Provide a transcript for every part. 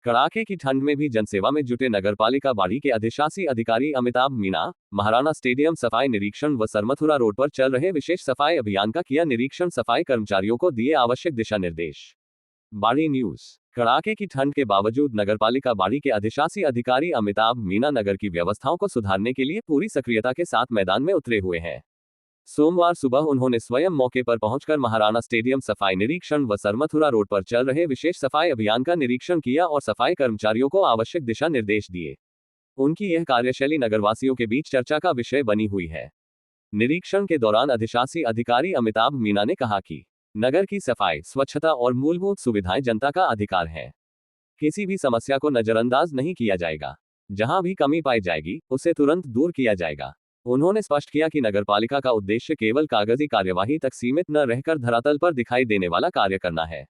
कड़ाके की ठंड में भी जनसेवा में जुटे नगरपालिका बाड़ी के अधिशासी अधिकारी अमिताभ मीणा महाराणा स्टेडियम सफाई निरीक्षण व सरमथुरा रोड पर चल रहे विशेष सफाई अभियान का किया निरीक्षण, सफाई कर्मचारियों को दिए आवश्यक दिशा निर्देश। बाड़ी न्यूज। कड़ाके की ठंड के बावजूद नगरपालिका बाड़ी के अधिशासी अधिकारी अमिताभ मीणा नगर की व्यवस्थाओं को सुधारने के लिए पूरी सक्रियता के साथ मैदान में उतरे हुए हैं। सोमवार सुबह उन्होंने स्वयं मौके पर पहुंचकर महाराणा स्टेडियम सफाई निरीक्षण व सरमथुरा रोड पर चल रहे विशेष सफाई अभियान का निरीक्षण किया और सफाई कर्मचारियों को आवश्यक दिशा निर्देश दिए। उनकी यह कार्यशैली नगरवासियों के बीच चर्चा का विषय बनी हुई है। निरीक्षण के दौरान अधिशासी अधिकारी अमिताभ मीणा ने कहा कि नगर की सफाई, स्वच्छता और मूलभूत सुविधाएं जनता का अधिकार है। किसी भी समस्या को नजरअंदाज नहीं किया जाएगा। जहां भी कमी पाई जाएगी उसे तुरंत दूर किया जाएगा। उन्होंने स्पष्ट किया कि नगरपालिका का उद्देश्य केवल कागजी कार्यवाही तक सीमित न रहकर धरातल पर दिखाई देने वाला कार्य करना है।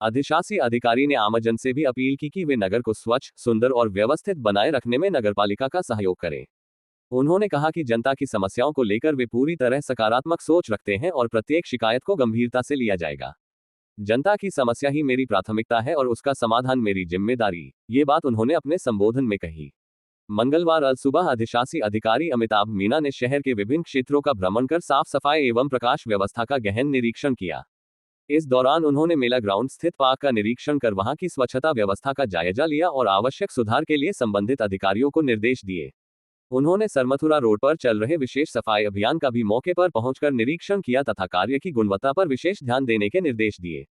अधिशासी अधिकारी ने आमजन से भी अपील की कि वे नगर को स्वच्छ, सुंदर और व्यवस्थित बनाए रखने में नगरपालिका का सहयोग करें। उन्होंने कहा कि जनता की समस्याओं को लेकर वे पूरी तरह सकारात्मक सोच रखते हैं और प्रत्येक शिकायत को गंभीरता से लिया जाएगा। जनता की समस्या ही मेरी प्राथमिकता है और उसका समाधान मेरी जिम्मेदारी, ये बात उन्होंने अपने संबोधन में कही। मंगलवार सुबह अधिशासी अधिकारी अमिताभ मीणा ने शहर के विभिन्न क्षेत्रों का भ्रमण कर साफ सफाई एवं प्रकाश व्यवस्था का गहन निरीक्षण किया। इस दौरान उन्होंने मेला ग्राउंड स्थित पार्क का निरीक्षण कर वहां की स्वच्छता व्यवस्था का जायजा लिया और आवश्यक सुधार के लिए संबंधित अधिकारियों को निर्देश दिए। उन्होंने सरमथुरा रोड पर चल रहे विशेष सफाई अभियान का भी मौके पर पहुंचकर निरीक्षण किया तथा कार्य की गुणवत्ता पर विशेष ध्यान देने के निर्देश दिए।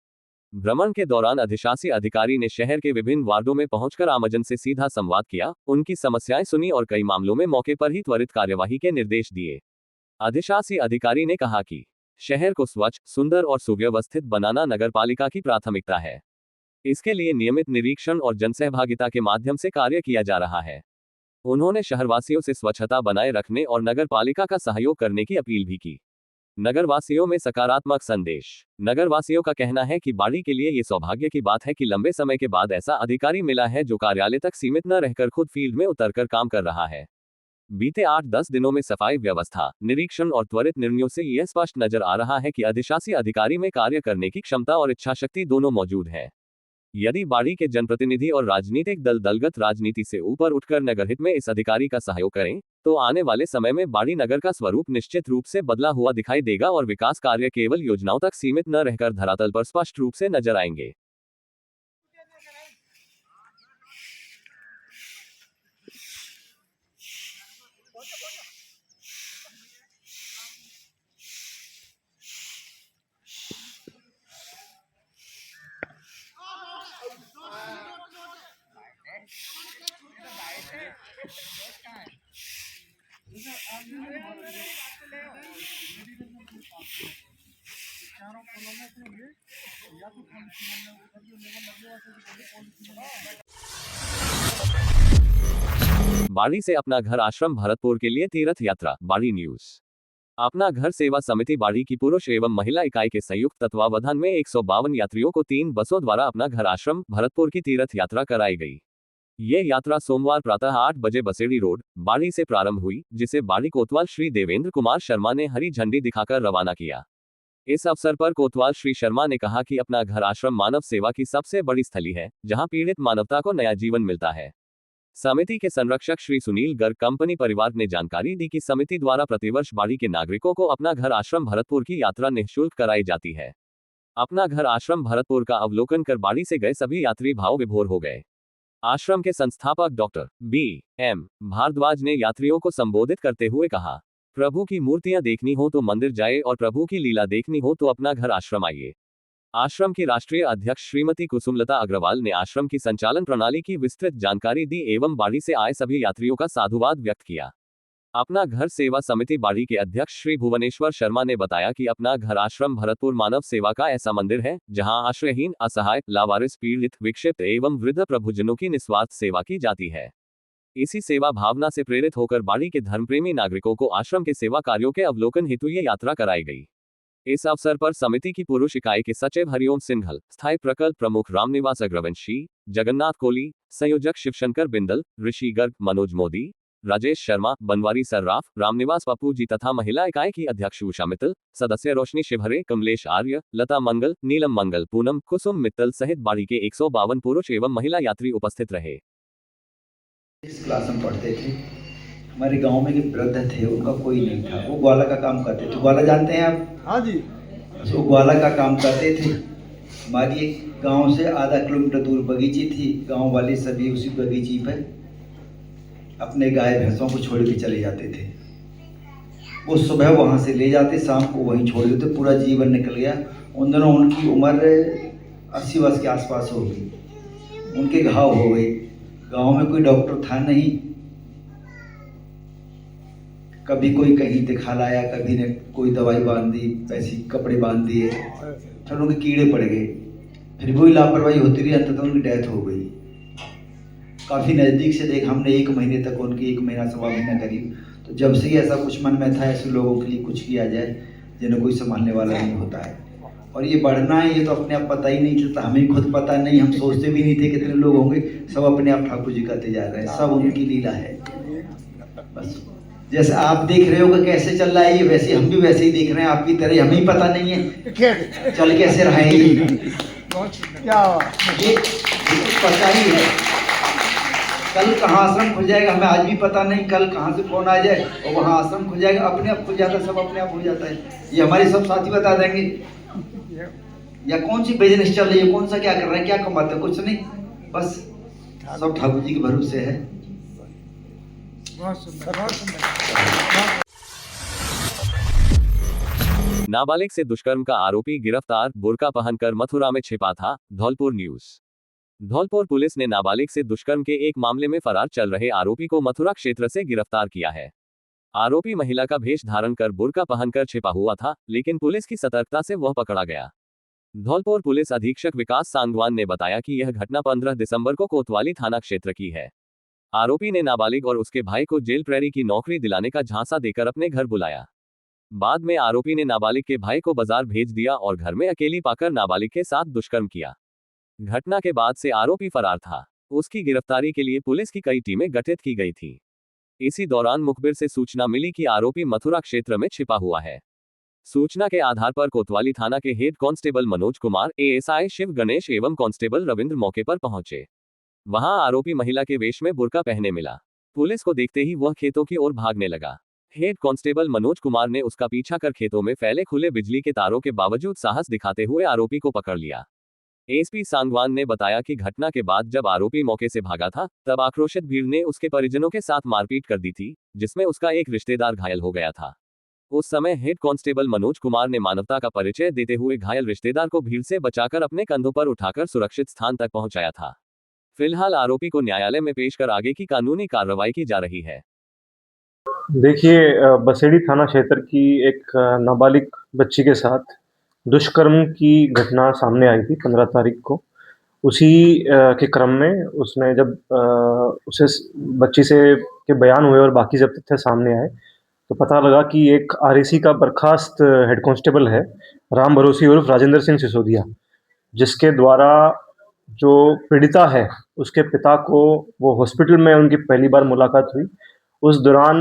भ्रमण के दौरान अधिशासी अधिकारी ने शहर के विभिन्न वार्डों में पहुंचकर आमजन से सीधा संवाद किया, उनकी समस्याएं सुनी और कई मामलों में मौके पर ही त्वरित कार्यवाही के निर्देश दिए। अधिशासी अधिकारी ने कहा कि शहर को स्वच्छ, सुंदर और सुव्यवस्थित बनाना नगरपालिका की प्राथमिकता है। इसके लिए नियमित निरीक्षण और जनसहभागिता के माध्यम से कार्य किया जा रहा है। उन्होंने शहरवासियों से स्वच्छता बनाए रखने और नगरपालिका का सहयोग करने की अपील भी की। नगरवासियों में सकारात्मक संदेश। नगरवासियों का कहना है कि बाड़ी के लिए ये सौभाग्य की बात है कि लंबे समय के बाद ऐसा अधिकारी मिला है जो कार्यालय तक सीमित न रहकर खुद फील्ड में उतरकर काम कर रहा है। बीते 8-10 दिनों में सफाई व्यवस्था, निरीक्षण और त्वरित निर्णयों से यह स्पष्ट नजर आ रहा है कि अधिशासी अधिकारी में कार्य करने की क्षमता और इच्छाशक्ति दोनों मौजूद है। यदि बाड़ी के जनप्रतिनिधि और राजनीतिक दल दलगत राजनीति से ऊपर उठकर नगरहित में इस अधिकारी का सहयोग करें, तो आने वाले समय में बाड़ी नगर का स्वरूप निश्चित रूप से बदला हुआ दिखाई देगा और विकास कार्य केवल योजनाओं तक सीमित न रहकर धरातल पर स्पष्ट रूप से नजर आएंगे। बाड़ी से अपना घर आश्रम भरतपुर के लिए तीर्थ यात्रा। बाड़ी न्यूज। अपना घर सेवा समिति बाड़ी की पुरुष एवं महिला इकाई के संयुक्त तत्वावधान में 152 यात्रियों को 3 बसों द्वारा अपना घर आश्रम भरतपुर की तीर्थ यात्रा कराई गई। ये यात्रा सोमवार प्रातः 8 बजे बसेड़ी रोड, बाड़ी से प्रारंभ हुई, जिसे बाड़ी कोतवाल श्री देवेंद्र कुमार शर्मा ने हरी झंडी दिखाकर रवाना किया। इस अवसर पर कोतवाल श्री शर्मा ने कहा कि अपना घर आश्रम मानव सेवा की सबसे बड़ी स्थली है, जहां पीड़ित मानवता को नया जीवन मिलता है। समिति के संरक्षक श्री सुनील गर्ग कंपनी परिवार ने जानकारी दी कि समिति द्वारा प्रतिवर्ष बाड़ी के नागरिकों को अपना घर आश्रम भरतपुर की यात्रा निःशुल्क कराई जाती है। अपना घर आश्रम भरतपुर का अवलोकन कर बाड़ी से गए सभी यात्री भाव विभोर हो गए। आश्रम के संस्थापक डॉक्टर B.M. भारद्वाज ने यात्रियों को संबोधित करते हुए कहा, प्रभु की मूर्तियां देखनी हो तो मंदिर जाए और प्रभु की लीला देखनी हो तो अपना घर आश्रम आइए। आश्रम की राष्ट्रीय अध्यक्ष श्रीमती कुसुमलता अग्रवाल ने आश्रम की संचालन प्रणाली की विस्तृत जानकारी दी एवं बाड़ी से आए सभी यात्रियों का साधुवाद व्यक्त किया। अपना घर सेवा समिति बाड़ी के अध्यक्ष श्री भुवनेश्वर शर्मा ने बताया कि अपना घर आश्रम भरतपुर मानव सेवा का ऐसा मंदिर है, जहां आश्रयहीन, असहाय, लावारिस, पीड़ित, विक्षिप्त एवं वृद्ध प्रभुजनों की निस्वार्थ सेवा की जाती है। इसी सेवा भावना से प्रेरित होकर बाड़ी के धर्मप्रेमी नागरिकों को आश्रम के सेवा कार्यों के अवलोकन हेतु ये यात्रा कराई गई। इस अवसर पर समिति की पुरुष इकाई के सचिव हरिओम सिंघल, स्थायी प्रकल्प प्रमुख रामनिवास अग्रवंशी, जगन्नाथ कोहली, संयोजक शिवशंकर बिंदल, ऋषि गर्ग, मनोज मोदी, राजेश शर्मा, बनवारी सर्राफ, रामनिवास पप्पू जी तथा महिला इकाई की अध्यक्ष उषा मित्तल, सदस्य रोशनी शिवहरे, कमलेश आर्य, लता मंगल, नीलम मंगल, पूनम, कुसुम मित्तल सहित बाड़ी के 152 पुरुष एवं महिला यात्री उपस्थित रहे। इस क्लास में पढ़ते थे। हमारे गांव में एक वृद्ध थे, उनका कोई नहीं था, वो ग्वाला का काम करते थे। ग्वाला जानते हैं आप? हाँ जी। वो ग्वाला का काम करते थे। हमारी एक गांव से आधा किलोमीटर दूर बगीची थी। गांव वाले सभी उसी बगीची पर अपने गाय भैंसों को छोड़ के चले जाते थे। वो सुबह वहाँ से ले जाते, शाम को वहीं छोड़ देते। पूरा जीवन निकल गया। उन दिनों उनकी उम्र 80 वर्ष के आसपास हो गई। उनके घाव हो गए। गांव में कोई डॉक्टर था नहीं। कभी कोई कहीं दिखा लाया, कभी ने कोई दवाई बांध दी, वैसी कपड़े बांध दिए, फिर उनके कीड़े पड़ गए। फिर वही लापरवाही होती रही, अंततः उनकी डेथ हो गई। काफ़ी नज़दीक से देखा हमने, 1 महीने तक उनकी, 1 महीना सवा महीना करीब। तो जब से ही ऐसा कुछ मन में था, ऐसे लोगों के लिए कुछ किया जाए जिन्हें कोई संभालने वाला नहीं होता है। और ये बढ़ना है, ये तो अपने आप पता ही नहीं चलता, हमें खुद पता नहीं, हम सोचते भी नहीं थे कितने लोग होंगे। सब अपने आप ठाकुर जी करते जा रहे हैं, सब उनकी लीला है। बस जैसे आप देख रहे हो कि कैसे चल रहा है ये, वैसे हम भी वैसे ही देख रहे हैं आपकी तरह। हमें ही पता नहीं है चल कैसे रहा है ये, क्या ये पता ही है। कल कहाँ आश्रम खुल जाएगा हमें आज भी पता नहीं। कल कहाँ से फोन आ जाए और वहाँ आश्रम खुल जाएगा, अपने आप खुल जाता है, सब अपने आप हो जाता है। ये हमारे सब साथी बता देंगे। या कौन सी बिजनेस चल रही है, कौन सा क्या कर रहे हैं, क्या कमाते हैं, कुछ नहीं, बस सब ठाकुर जी के भरोसे है। बहुत सुंदर, बहुत सुंदर। नाबालिग से दुष्कर्म का आरोपी गिरफ्तार, बुर्का पहनकर मथुरा में छिपा था। धौलपुर न्यूज। धौलपुर पुलिस ने नाबालिग से दुष्कर्म के एक मामले में फरार चल रहे आरोपी को मथुरा क्षेत्र से गिरफ्तार किया है। आरोपी महिला का भेष धारण कर बुर्का पहनकर छिपा हुआ था, लेकिन पुलिस की सतर्कता से वह पकड़ा गया। धौलपुर पुलिस अधीक्षक विकास सांगवान ने बताया कि यह घटना 15 दिसंबर को कोतवाली थाना क्षेत्र की है। आरोपी ने नाबालिग और उसके भाई को जेल प्रेरी की नौकरी दिलाने का झांसा देकर अपने घर बुलाया। बाद में आरोपी ने नाबालिग के भाई को बाजार भेज दिया और घर में अकेली पाकर नाबालिग के साथ दुष्कर्म किया। घटना के बाद से आरोपी फरार था। उसकी गिरफ्तारी के लिए पुलिस की कई टीमें गठित की गई थी। इसी दौरान मुखबिर से सूचना मिली कि आरोपी मथुरा क्षेत्र में छिपा हुआ है। सूचना के आधार पर कोतवाली थाना के head constable Manoj Kumar, ASI Shiv Ganesh एवं कांस्टेबल रविंद्र मौके पर पहुंचे। वहां आरोपी महिला के वेश में बुर्का पहने मिला। पुलिस को देखते ही वह खेतों की ओर भागने लगा। हेड कांस्टेबल मनोज कुमार ने उसका पीछा कर खेतों में फैले खुले बिजली के तारों के बावजूद साहस दिखाते हुए आरोपी को पकड़ लिया। एसपी सांगवान ने बताया कि घटना के बाद जब आरोपी मौके से भागा था, तब आक्रोशित भीड़ ने उसके परिजनों के साथ मारपीट कर दी थी, जिसमें उसका एक रिश्तेदार घायल हो गया था। उस समय हेड कांस्टेबल मनोज कुमार ने मानवता का परिचय देते हुए घायल रिश्तेदार को भीड़ से बचाकर अपने कंधों पर उठाकर सुरक्षित स्थान तक पहुंचाया था। फिलहाल आरोपी को न्यायालय में पेश कर आगे की कानूनी कार्रवाई की जा रही है। देखिए, बसेड़ी थाना क्षेत्र की एक नाबालिग बच्ची के साथ दुष्कर्म की घटना सामने आई थी 15 तारीख को। उसी के क्रम में उसने जब उसे बच्ची से के बयान हुए और बाकी जब तथ्य सामने आए, तो पता लगा कि एक आरएसी का बर्खास्त हेड कांस्टेबल है, राम भरोसी उर्फ राजेंद्र सिंह सिसोदिया, जिसके द्वारा जो पीड़िता है उसके पिता को वो हॉस्पिटल में उनकी पहली बार मुलाकात हुई। उस दौरान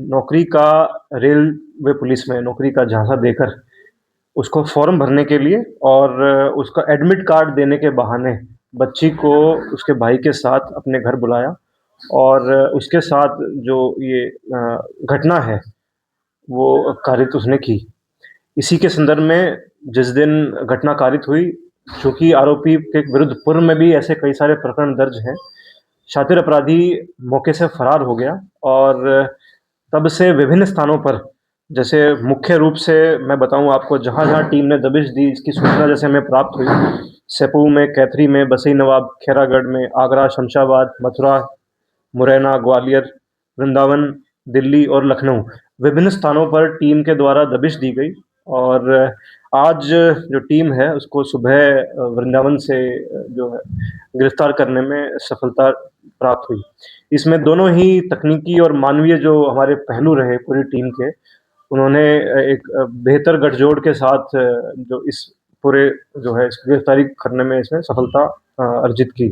नौकरी का रेलवे पुलिस में नौकरी का झांसा देकर उसको फॉर्म भरने के लिए और उसका एडमिट कार्ड देने के बहाने बच्ची को उसके भाई के साथ अपने घर बुलाया और उसके साथ जो ये घटना है वो कारित उसने की। इसी के संदर्भ में जिस दिन घटना कारित हुई, चूंकि आरोपी के विरुद्ध पूर्व में भी ऐसे कई सारे प्रकरण दर्ज हैं, शातिर अपराधी मौके से फरार हो गया और तब से विभिन्न स्थानों पर, जैसे मुख्य रूप से मैं बताऊं आपको, जहां जहां टीम ने दबिश दी इसकी सूचना जैसे हमें प्राप्त हुई, सेपू में, कैथरी में, बसई नवाब, खेरागढ़ में, आगरा, शमशाबाद, मथुरा, मुरैना, ग्वालियर, वृंदावन, दिल्ली और लखनऊ, विभिन्न स्थानों पर टीम के द्वारा दबिश दी गई और आज जो टीम है उसको सुबह वृंदावन से जो है गिरफ्तार करने में सफलता प्राप्त हुई। इसमें दोनों ही तकनीकी और मानवीय जो हमारे पहलू रहे पूरी टीम के, उन्होंने एक बेहतर गठजोड़ के साथ जो इस पूरे जो है इस गिरफ्तारी करने में इसमें सफलता अर्जित की।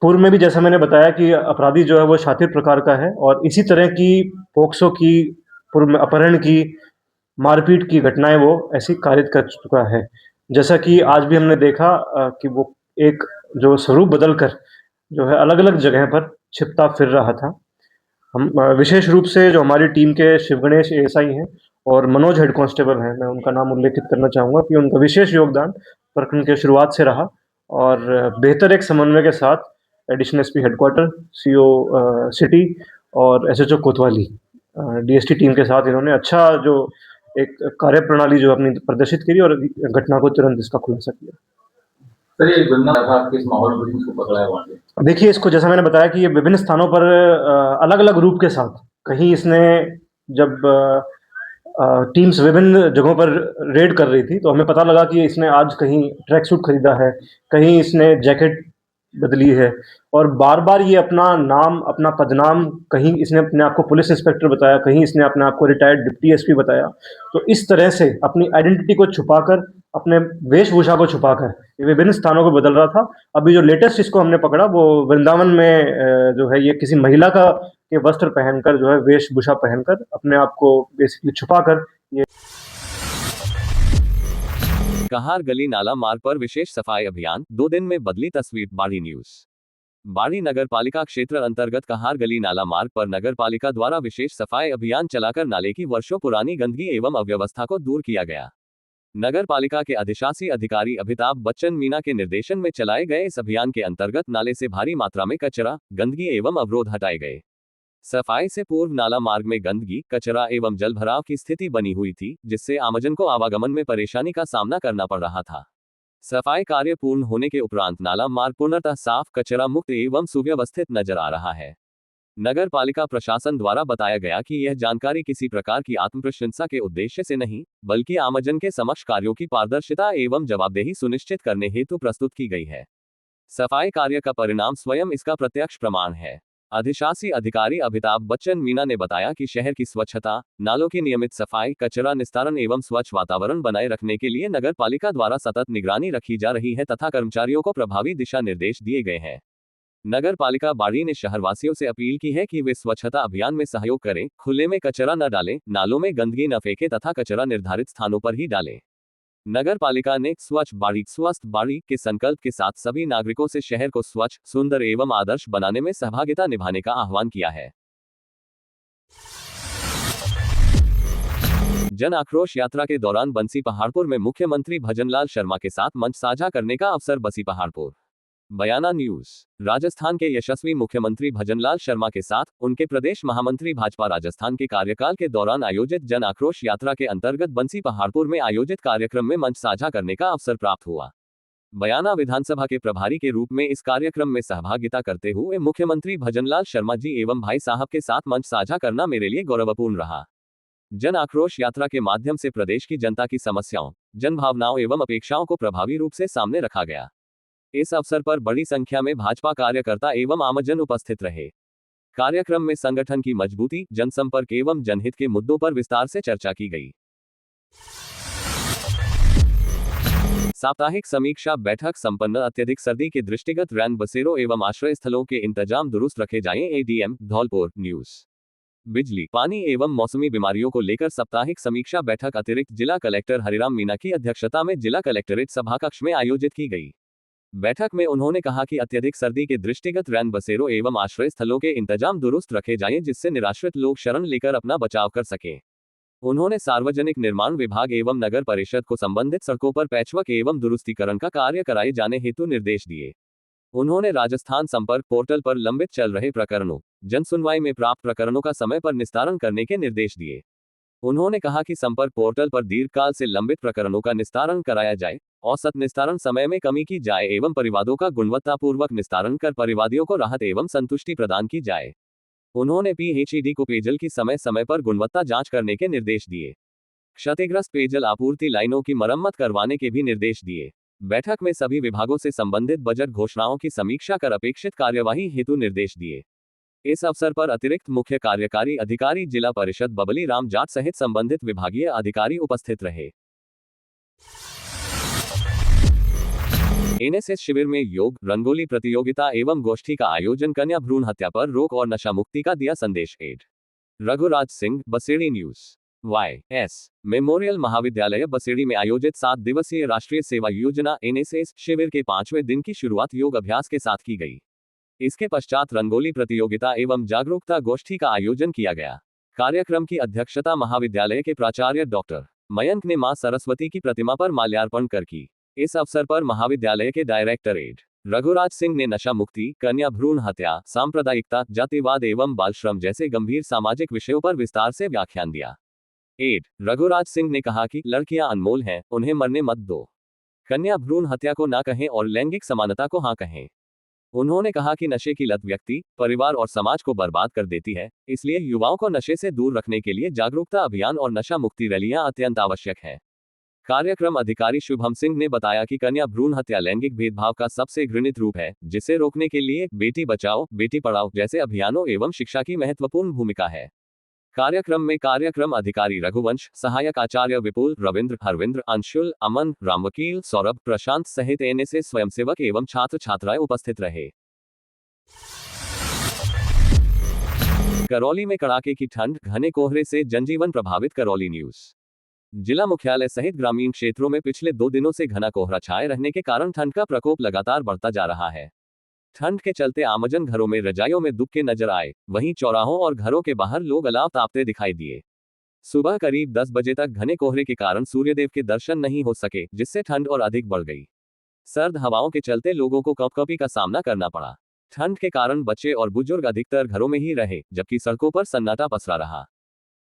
पूर्व में भी जैसा मैंने बताया कि अपराधी जो है वो शातिर प्रकार का है और इसी तरह की पोक्सो की, पूर्व में अपहरण की, मारपीट की घटनाएं वो ऐसी कारित कर चुका है। जैसा कि आज भी हमने देखा कि वो एक जो स्वरूप बदल कर जो है अलग अलग जगह पर छिपता फिर रहा था। हम विशेष रूप से जो हमारी टीम के शिव गणेश एएसआई हैं और मनोज हेड कांस्टेबल हैं, मैं उनका नाम उल्लेखित करना चाहूँगा कि उनका विशेष योगदान प्रकरण के शुरुआत से रहा और बेहतर एक समन्वय के साथ additional SP headquarter, CO city और एसएचओ कोतवाली डीएसटी टीम के साथ इन्होंने अच्छा जो एक कार्य प्रणाली जो अपनी प्रदर्शित करी और घटना को तुरंत इसका खुलासा किया। सर ये बंदा था किस माहौल में इसको पकड़ा है वहाँ से? देखिए, इसको जैसा मैंने बताया कि ये विभिन्न स्थानों पर अलग-अलग रूप के साथ, कहीं इसने जब टीम्स विभिन्न जगहों पर रेड कर रही थी, तो हमें पता लगा कि इसने आज कहीं ट्रैक सूट खरीदा है, कहीं इसने जैकेट बदली है और बार-बार ये अपना नाम, अपना पदनाम, कहीं इसने अपने आप को पुलिस इंस्पेक्टर बताया, कहीं इसने अपने आप को रिटायर्ड डिप्टी एसपी बताया। तो इस तरह से अपनी आइडेंटिटी को छुपाकर, अपने वेशभूषा को छुपाकर ये विभिन्न स्थानों पर बदल रहा था। अभी जो लेटेस्ट इसको हमने पकड़ा वो वृंदावन में जो है ये किसी महिला का के वस्त्र पहनकर जो है वेशभूषा पहनकर अपने आप को बेसिकली छुपाकर ये कहार गली नाला मार्ग पर विशेष सफाई अभियान, 2 दिन में बदली तस्वीर। बाड़ी न्यूज। बाड़ी नगर पालिका क्षेत्र अंतर्गत कहार गली नाला मार्ग पर नगर पालिका द्वारा विशेष सफाई अभियान चलाकर नाले की वर्षों पुरानी गंदगी एवं अव्यवस्था को दूर किया गया। नगर पालिका के अधिशासी अधिकारी अमिताभ बच्चन मीना के निर्देशन में चलाए गए इस अभियान के अंतर्गत नाले से भारी मात्रा में कचरा, गंदगी एवं अवरोध हटाए गए। सफाई से पूर्व नाला मार्ग में गंदगी, कचरा एवं जलभराव की स्थिति बनी हुई थी, जिससे आमजन को आवागमन में परेशानी का सामना करना पड़ रहा था। सफाई कार्य पूर्ण होने के उपरांत नाला मार्ग पूर्णतः साफ, कचरा मुक्त एवं सुव्यवस्थित नजर आ रहा है। नगर पालिका प्रशासन द्वारा बताया गया कि यह जानकारी किसी प्रकार की आत्मप्रशंसा के उद्देश्य से नहीं, बल्कि आमजन के समक्ष कार्यों की पारदर्शिता एवं जवाबदेही सुनिश्चित करने हेतु प्रस्तुत की गई है। सफाई कार्य का परिणाम स्वयं इसका प्रत्यक्ष प्रमाण है। अधिशासी अधिकारी अमिताभ बच्चन मीना ने बताया कि शहर की स्वच्छता, नालों की नियमित सफाई, कचरा निस्तारण एवं स्वच्छ वातावरण बनाए रखने के लिए नगर पालिका द्वारा सतत निगरानी रखी जा रही है तथा कर्मचारियों को प्रभावी दिशा निर्देश दिए गए हैं। नगर पालिका बाड़ी ने शहरवासियों से अपील की है कि वे स्वच्छता अभियान में सहयोग करें, खुले में कचरा न डालें, नालों में गंदगी न फेंकें तथा कचरा निर्धारित स्थानों पर ही डालें। नगर पालिका ने स्वच्छ बाड़ी स्वस्थ बाड़ी के संकल्प के साथ सभी नागरिकों से शहर को स्वच्छ, सुंदर एवं आदर्श बनाने में सहभागिता निभाने का आह्वान किया है। जन आक्रोश यात्रा के दौरान बंसी पहाड़पुर में मुख्यमंत्री भजनलाल शर्मा के साथ मंच साझा करने का अवसर। बंसी पहाड़पुर। बयाना न्यूज। राजस्थान के यशस्वी मुख्यमंत्री भजनलाल शर्मा के साथ उनके प्रदेश महामंत्री भाजपा राजस्थान के कार्यकाल के दौरान आयोजित जन आक्रोश यात्रा के अंतर्गत बंसी पहाड़पुर में आयोजित कार्यक्रम में मंच साझा करने का अवसर प्राप्त हुआ। बयाना विधानसभा के प्रभारी के रूप में इस कार्यक्रम में सहभागिता करते हुए मुख्यमंत्री भजनलाल शर्मा जी एवं भाई साहब के साथ मंच साझा करना मेरे लिए गौरवपूर्ण रहा। जन आक्रोश यात्रा के माध्यम से प्रदेश की जनता की समस्याओं, जनभावनाओं एवं अपेक्षाओं को प्रभावी रूप से सामने रखा गया। इस अवसर पर बड़ी संख्या में भाजपा कार्यकर्ता एवं आमजन उपस्थित रहे। कार्यक्रम में संगठन की मजबूती, जनसंपर्क एवं जनहित के मुद्दों पर विस्तार से चर्चा की गई। साप्ताहिक समीक्षा बैठक संपन्न। अत्यधिक सर्दी के दृष्टिगत रैन बसेरों एवं आश्रय स्थलों के इंतजाम दुरुस्त रखे जाएं। एडीएम धौलपुर। न्यूज। बिजली, पानी एवं मौसमी बीमारियों को लेकर साप्ताहिक समीक्षा बैठक अतिरिक्त जिला कलेक्टर हरिराम मीना की अध्यक्षता में जिला कलेक्ट्रेट सभाकक्ष में आयोजित की गई। बैठक में उन्होंने कहा कि अत्यधिक सर्दी के दृष्टिगत रैन बसेरों एवं आश्रय स्थलों के इंतजाम दुरुस्त रखे जाएं, जिससे निराश्रित लोग शरण लेकर अपना बचाव कर सकें। उन्होंने सार्वजनिक निर्माण विभाग एवं नगर परिषद को संबंधित सड़कों पर पैचवर्क एवं दुरुस्तीकरण का कार्य कराए जाने हेतु निर्देश दिए। उन्होंने राजस्थान संपर्क पोर्टल पर लंबित चल रहे प्रकरणों, जन सुनवाई में प्राप्त प्रकरणों का समय पर निस्तारण करने के निर्देश दिए। उन्होंने कहा कि संपर्क पोर्टल पर दीर्घकाल से लंबित प्रकरणों का निस्तारण कराया जाए, औसत निस्तारण समय में कमी की जाए एवं परिवादों का गुणवत्तापूर्वक निस्तारण कर परिवादियों को राहत एवं संतुष्टि प्रदान की जाए। उन्होंने पीएचईडी को पेयजल की समय समय पर गुणवत्ता जांच करने के निर्देश दिए। क्षतिग्रस्त पेयजल आपूर्ति लाइनों की मरम्मत करवाने के भी निर्देश दिए। बैठक में सभी विभागों से संबंधित बजट घोषणाओं की समीक्षा कर अपेक्षित कार्यवाही हेतु निर्देश दिए। इस अवसर पर अतिरिक्त मुख्य कार्यकारी अधिकारी जिला परिषद बबली राम जाट सहित संबंधित विभागीय अधिकारी उपस्थित रहे। एनएसएस शिविर में योग, रंगोली प्रतियोगिता एवं गोष्ठी का आयोजन, कन्या भ्रूण हत्या पर रोक और नशा मुक्ति का दिया संदेश। एड Raghuraj Singh, Basedi news. YS memorial महाविद्यालय बसेड़ी में आयोजित 7 दिवसीय राष्ट्रीय सेवा योजना एनएसएस शिविर के 5वें दिन की शुरुआत योग अभ्यास के साथ की गई। इसके पश्चात रंगोली प्रतियोगिता एवं जागरूकता गोष्ठी का आयोजन किया गया। कार्यक्रम की अध्यक्षता महाविद्यालय के प्राचार्य डॉक्टर मयंक ने मां सरस्वती की प्रतिमा पर माल्यार्पण कर की। इस अवसर पर महाविद्यालय के डायरेक्टर एड रघुराज सिंह ने नशा मुक्ति, कन्या भ्रूण हत्या, सांप्रदायिकता, जातिवाद एवं बाल श्रम जैसे गंभीर सामाजिक विषयों पर विस्तार से व्याख्यान दिया। एड रघुराज सिंह ने कहा कि लड़कियां अनमोल हैं, उन्हें मरने मत दो। कन्या भ्रूण हत्या को ना कहें और लैंगिक समानता को हाँ कहें। उन्होंने कहा कि नशे की लत व्यक्ति, परिवार और समाज को बर्बाद कर देती है, इसलिए युवाओं को नशे से दूर रखने के लिए जागरूकता अभियान और नशा मुक्ति रैलियां अत्यंत आवश्यक है। कार्यक्रम अधिकारी शुभम सिंह ने बताया कि कन्या भ्रूण हत्या लैंगिक भेदभाव का सबसे घृणित रूप है, जिसे रोकने के लिए बेटी बचाओ बेटी पढ़ाओ जैसे अभियानों एवं शिक्षा की महत्वपूर्ण भूमिका है। कार्यक्रम में कार्यक्रम अधिकारी रघुवंश, सहायक आचार्य विपुल, रविंद्र, हरविंद्र, अंशुल, अमन, रामवकील, सौरभ, प्रशांत सहित एनएसएस स्वयंसेवक एवं छात्र छात्राएं उपस्थित रहे। करौली में कड़ाके की ठंड, घने कोहरे से जनजीवन प्रभावित। करौली न्यूज। जिला मुख्यालय सहित ग्रामीण क्षेत्रों में पिछले 2 दिनों से घना कोहरा छाए रहने के कारण ठंड का प्रकोप लगातार बढ़ता जा रहा है। ठंड के चलते आमजन घरों में रजाइयों में दुबके नजर आए, वहीं चौराहों और घरों के बाहर लोग अलाव तापते दिखाई दिए। सुबह करीब 10 बजे तक घने कोहरे के कारण सूर्यदेव के दर्शन नहीं हो सके, जिससे ठंड और अधिक बढ़ गई। सर्द हवाओं के चलते लोगों को कपकपी का सामना करना पड़ा। ठंड के कारण बच्चे और बुजुर्ग अधिकतर घरों में ही रहे, जबकि सड़कों पर सन्नाटा पसरा रहा।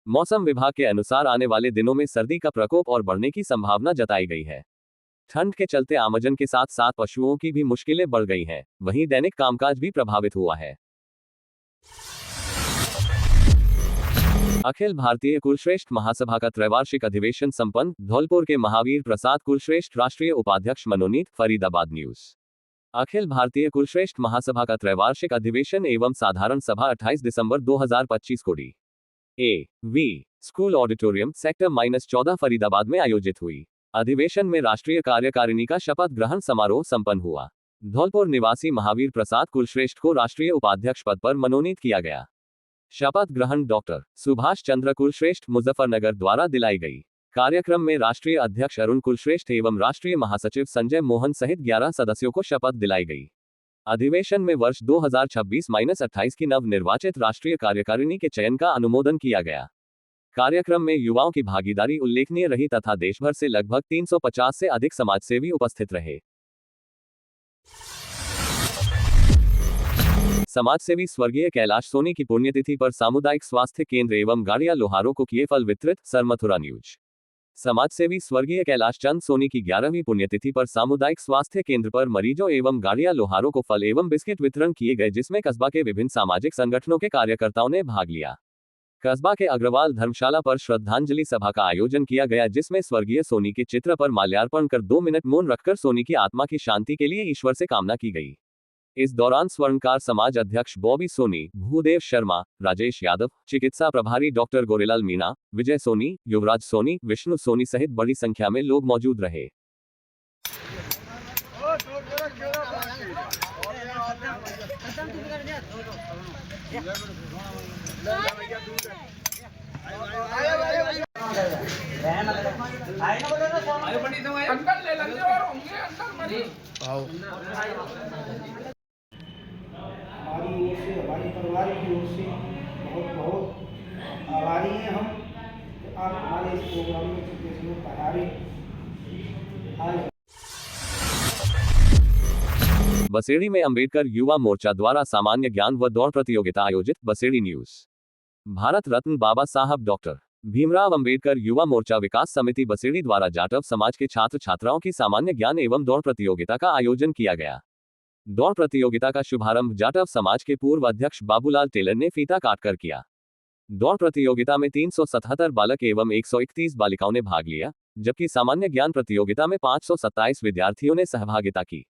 मौसम विभाग के अनुसार आने वाले दिनों में सर्दी का प्रकोप और बढ़ने की संभावना जताई गई है। ठंड के चलते आमजन के साथ साथ पशुओं की भी मुश्किलें बढ़ गई हैं, वहीं दैनिक कामकाज भी प्रभावित हुआ है। अखिल भारतीय कुलश्रेष्ठ महासभा का त्रैवार्षिक अधिवेशन संपन्न। धौलपुर के महावीर प्रसाद कुलश्रेष्ठ राष्ट्रीय उपाध्यक्ष मनोनीत। फरीदाबाद न्यूज। अखिल भारतीय कुलश्रेष्ठ महासभा का त्रैवार्षिक अधिवेशन एवं साधारण सभा 28 दिसंबर 2025 को DAV school auditorium sector -14 Faridabad में आयोजित हुई। अधिवेशन में राष्ट्रीय कार्यकारिणी का शपथ ग्रहण समारोह संपन्न हुआ। धौलपुर निवासी महावीर प्रसाद कुलश्रेष्ठ को राष्ट्रीय उपाध्यक्ष पद पर मनोनीत किया गया। शपथ ग्रहण डॉक्टर सुभाष चंद्र कुलश्रेष्ठ मुजफ्फरनगर द्वारा दिलाई गई। कार्यक्रम में राष्ट्रीय अध्यक्ष अरुण कुलश्रेष्ठ एवं राष्ट्रीय महासचिव संजय मोहन सहित 11 सदस्यों को शपथ दिलाई गई। अधिवेशन में वर्ष 2026-28 की नव निर्वाचित राष्ट्रीय कार्यकारिणी के चयन का अनुमोदन किया गया। कार्यक्रम में युवाओं की भागीदारी उल्लेखनीय रही तथा देशभर से लगभग 350 से अधिक समाजसेवी उपस्थित रहे। समाजसेवी स्वर्गीय कैलाश सोनी की पुण्यतिथि पर सामुदायिक स्वास्थ्य केंद्र एवं गाड़ियां लोहारों को किए फल वितरित। सरमथुरा न्यूज। समाजसेवी स्वर्गीय कैलाश चंद सोनी की 11वीं पुण्यतिथि पर सामुदायिक स्वास्थ्य केंद्र पर मरीजों एवं गाड़ियां लोहारों को फल एवं बिस्किट वितरण किए गए, जिसमें कस्बा के विभिन्न सामाजिक संगठनों के कार्यकर्ताओं ने भाग लिया। कस्बा के अग्रवाल धर्मशाला पर श्रद्धांजलि सभा का आयोजन किया गया, जिसमें स्वर्गीय सोनी के चित्र पर माल्यार्पण कर 2 मिनट मौन रखकर सोनी की आत्मा की शांति के लिए ईश्वर से कामना की गई। इस दौरान स्वर्णकार समाज अध्यक्ष बॉबी सोनी, भूदेव शर्मा, राजेश यादव, चिकित्सा प्रभारी डॉक्टर गोरेलाल मीणा, विजय सोनी, युवराज सोनी, विष्णु सोनी सहित बड़ी संख्या में लोग मौजूद रहे। हमारी ओर से, हमारे परिवार की ओर से बहुत बहुत आभारी हैं हम कि आप हमारे इस प्रोग्राम में कितने लोग पधारे। बसेड़ी में अंबेडकर युवा मोर्चा द्वारा सामान्य ज्ञान व दौड़ प्रतियोगिता आयोजित। बसेड़ी न्यूज। भारत रत्न बाबा साहब डॉक्टर भीमराव अंबेडकर युवा मोर्चा विकास समिति बसेड़ी द्वारा जाटव समाज के छात्र छात्राओं की सामान्य ज्ञान एवं दौड़ प्रतियोगिता का आयोजन किया गया। दौड़ प्रतियोगिता का शुभारंभ जाटव समाज के पूर्व अध्यक्ष बाबूलाल टेलर ने फीता काटकर किया। दौड़ प्रतियोगिता में 377 बालक एवं 131 बालिकाओं ने भाग लिया, जबकि सामान्य ज्ञान प्रतियोगिता में 527 विद्यार्थियों ने सहभागिता की।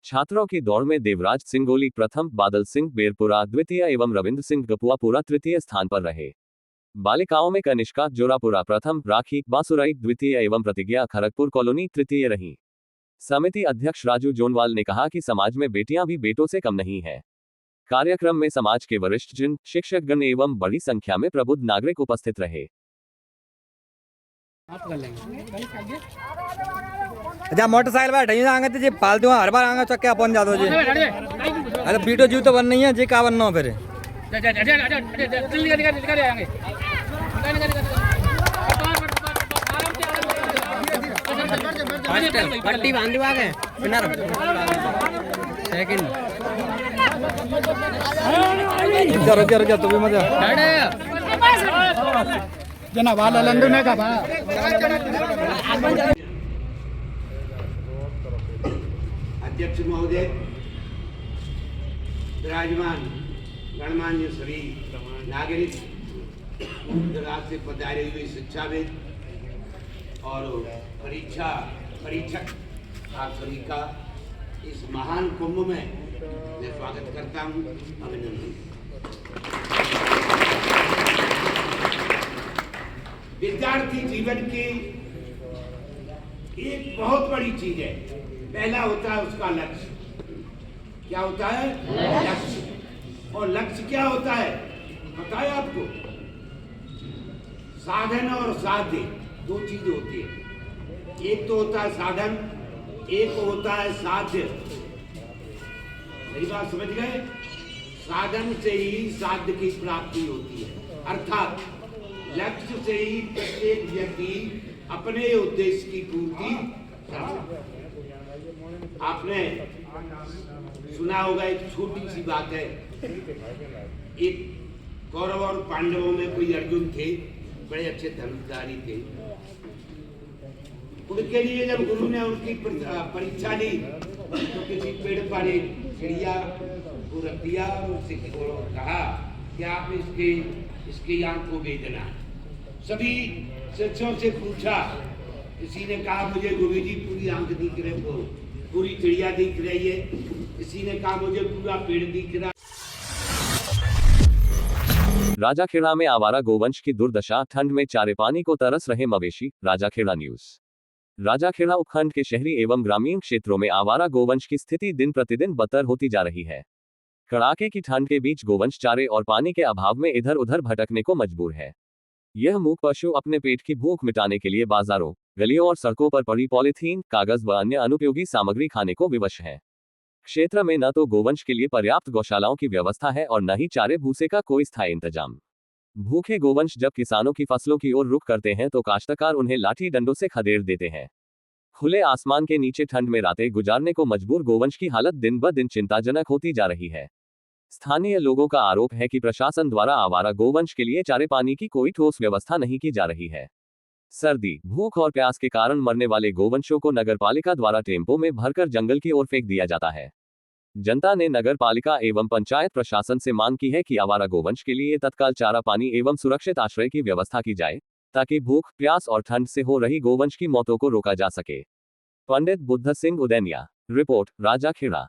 छात्रों की दौड़ में देवराज सिंह गोली प्रथम, बादल सिंह बेरपुरा द्वितीय एवं रविंद्र सिंह गपुआपुरा तृतीय स्थान पर रहे। बालिकाओं में कनिष्का जोरापुरा प्रथम, राखी बासुराई द्वितीय एवं प्रतिज्ञा खड़गपुर कॉलोनी तृतीय रही। समिति अध्यक्ष राजू जोनवाल ने कहा कि समाज में बेटियां भी बेटों से कम नहीं हैं। कार्यक्रम में समाज के वरिष्ठ जन, शिक्षकगण एवं बड़ी संख्या में प्रबुद्ध नागरिक उपस्थित रहे। अच्छा मोटरसाइकिल पर ढई आगे तो जी फालतू हर बार आगे चक्के अपन जादो जी। अरे बीटो जीव तो बननी है जी का बनना हो फिर। पट्टी बांध दो आगे बिना सेकंड रुक जा तू भी मजा जना वाला लंदू ने का बा अध्यक्ष महोदय, विराजमान गणमान्य सभी नागरिक, गुजरात से पधारे हुए शिक्षाविद और परीक्षक, आप सभी का इस महान कुंभ में मैं स्वागत करता हूं, अभिनंदन। विद्यार्थी जीवन की एक बहुत बड़ी चीज है। पहला होता है उसका लक्ष्य। क्या होता है? लक्ष्य। और लक्ष्य क्या होता है पता है आपको? साधन और साध्य, दो चीजें होती है। एक तो होता है साधन, एक होता है साध्य। मेरी बात समझ गए? साधन से ही साध्य की प्राप्ति होती है, अर्थात लक्ष्य से ही प्रत्येक व्यक्ति अपने उद्देश्य की पूर्ति कर सकता है। आपने सुना होगा, एक छोटी सी बात है। एक कौरव और पांडवों में कोई अर्जुन थे, बड़े अच्छे धनुर्धारी थे। उनके लिए जब गुरु ने उनकी परीक्षा ली तो किसी पेड़ पर एक चिड़िया को रख दिया और उससे कहा कि आप इसकी आंख को भेजना। सभी शिष्यों से पूछा, किसी ने कहा मुझे गुरुजी पूरी आंख दिख रही है, पूरी चिड़िया दिख रही है। किसी ने कहा मुझे पूरा पेड़ दिख रहा। राजाखेड़ा में आवारा गोवंश की दुर्दशा, ठंड में चारे पानी को तरस रहे मवेशी। राजाखेड़ा न्यूज। राजाखेड़ा उपखंड के शहरी एवं ग्रामीण क्षेत्रों में आवारा गोवंश की स्थिति दिन प्रतिदिन बदतर होती जा रही है। कड़ाके की ठंड के बीच गोवंश चारे और पानी के अभाव में इधर उधर भटकने को मजबूर है। यह मूक पशु अपने पेट की भूख मिटाने के लिए बाजारों, गलियों और सड़कों पर पड़ी पॉलीथीन, कागज व अन्य अनुपयोगी सामग्री खाने को विवश है। क्षेत्र में न तो गोवंश के लिए पर्याप्त गौशालाओं की व्यवस्था है और न ही चारे भूसे का कोई स्थायी इंतजाम। भूखे गोवंश जब किसानों की फसलों की ओर रुख करते हैं तो काश्तकार उन्हें लाठी डंडों से खदेड़ देते हैं। खुले आसमान के नीचे ठंड में रातें गुजारने को मजबूर गोवंश की हालत दिन ब दिन चिंताजनक होती जा रही है। स्थानीय लोगों का आरोप है कि प्रशासन द्वारा आवारा गोवंश के लिए चारे पानी की कोई ठोस व्यवस्था नहीं की जा रही है। सर्दी, भूख और प्यास के कारण मरने वाले गोवंशों को नगरपालिका द्वारा टेम्पो में भरकर जंगल की ओर फेंक दिया जाता है। जनता ने नगरपालिका एवं पंचायत प्रशासन से मांग की है कि आवारा गोवंश के लिए तत्काल चारा पानी एवं सुरक्षित आश्रय की व्यवस्था की जाए, ताकि भूख, प्यास और ठंड से हो रही गोवंश की मौतों को रोका जा सके। पंडित बुद्ध सिंह उदैनिया, रिपोर्ट, राजाखेड़ा।